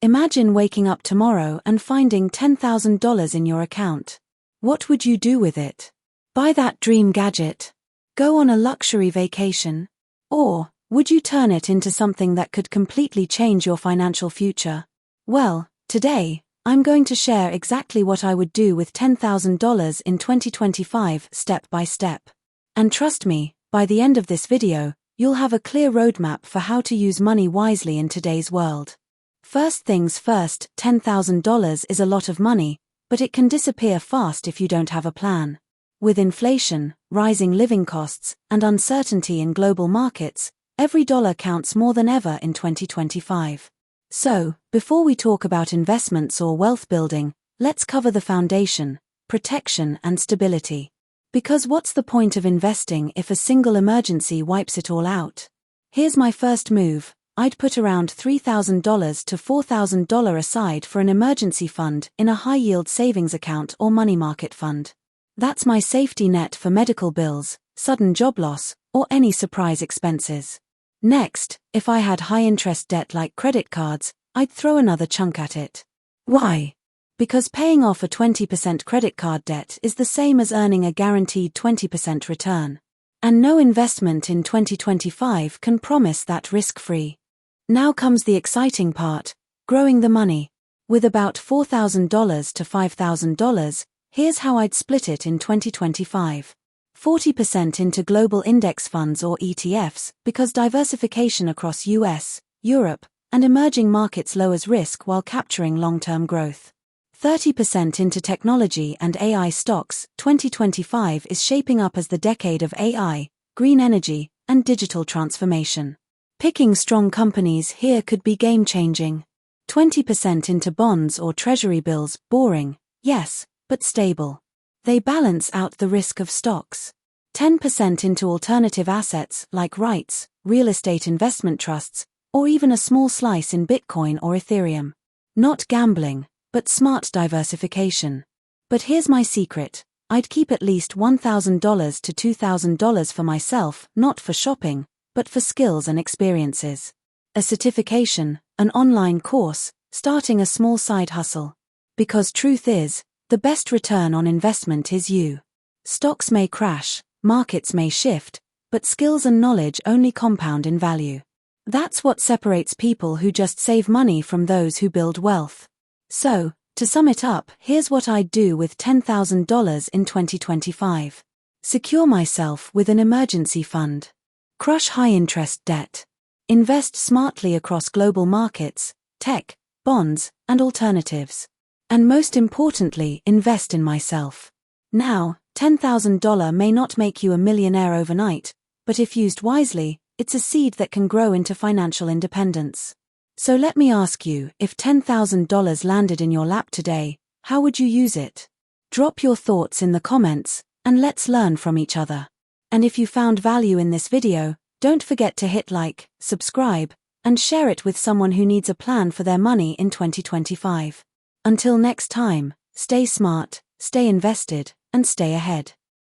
Imagine waking up tomorrow and finding $10,000 in your account. What would you do with it? Buy that dream gadget? Go on a luxury vacation? Or would you turn it into something that could completely change your financial future? Well, today, I'm going to share exactly what I would do with $10,000 in 2025 step by step. And trust me, by the end of this video, you'll have a clear roadmap for how to use money wisely in today's world. First things first, $10,000 is a lot of money, but it can disappear fast if you don't have a plan. With inflation, rising living costs, and uncertainty in global markets, every dollar counts more than ever in 2025. So, before we talk about investments or wealth building, let's cover the foundation, protection and stability. Because what's the point of investing if a single emergency wipes it all out? Here's my first move. I'd put around $3,000 to $4,000 aside for an emergency fund in a high-yield savings account or money market fund. That's my safety net for medical bills, sudden job loss, or any surprise expenses. Next, if I had high-interest debt like credit cards, I'd throw another chunk at it. Why? Because paying off a 20% credit card debt is the same as earning a guaranteed 20% return. And no investment in 2025 can promise that risk-free. Now comes the exciting part, growing the money. With about $4,000 to $5,000, here's how I'd split it in 2025. 40% into global index funds or ETFs, because diversification across US, Europe, and emerging markets lowers risk while capturing long-term growth. 30% into technology and AI stocks. 2025 is shaping up as the decade of AI, green energy, and digital transformation. Picking strong companies here could be game-changing. 20% into bonds or treasury bills. Boring, yes, but stable. They balance out the risk of stocks. 10% into alternative assets like REITs, real estate investment trusts, or even a small slice in Bitcoin or Ethereum. Not gambling, but smart diversification. But here's my secret. I'd keep at least $1,000 to $2,000 for myself, not for shopping, but for skills and experiences. A certification, an online course, starting a small side hustle. Because truth is, the best return on investment is you. Stocks may crash, markets may shift, but skills and knowledge only compound in value. That's what separates people who just save money from those who build wealth. So, to sum it up, here's what I'd do with $10,000 in 2025. Secure myself with an emergency fund. Crush high-interest debt. Invest smartly across global markets, tech, bonds, and alternatives. And most importantly, invest in myself. Now, $10,000 may not make you a millionaire overnight, but if used wisely, it's a seed that can grow into financial independence. So let me ask you, if $10,000 landed in your lap today, how would you use it? Drop your thoughts in the comments, and let's learn from each other. And if you found value in this video, don't forget to hit like, subscribe, and share it with someone who needs a plan for their money in 2025. Until next time, stay smart, stay invested, and stay ahead.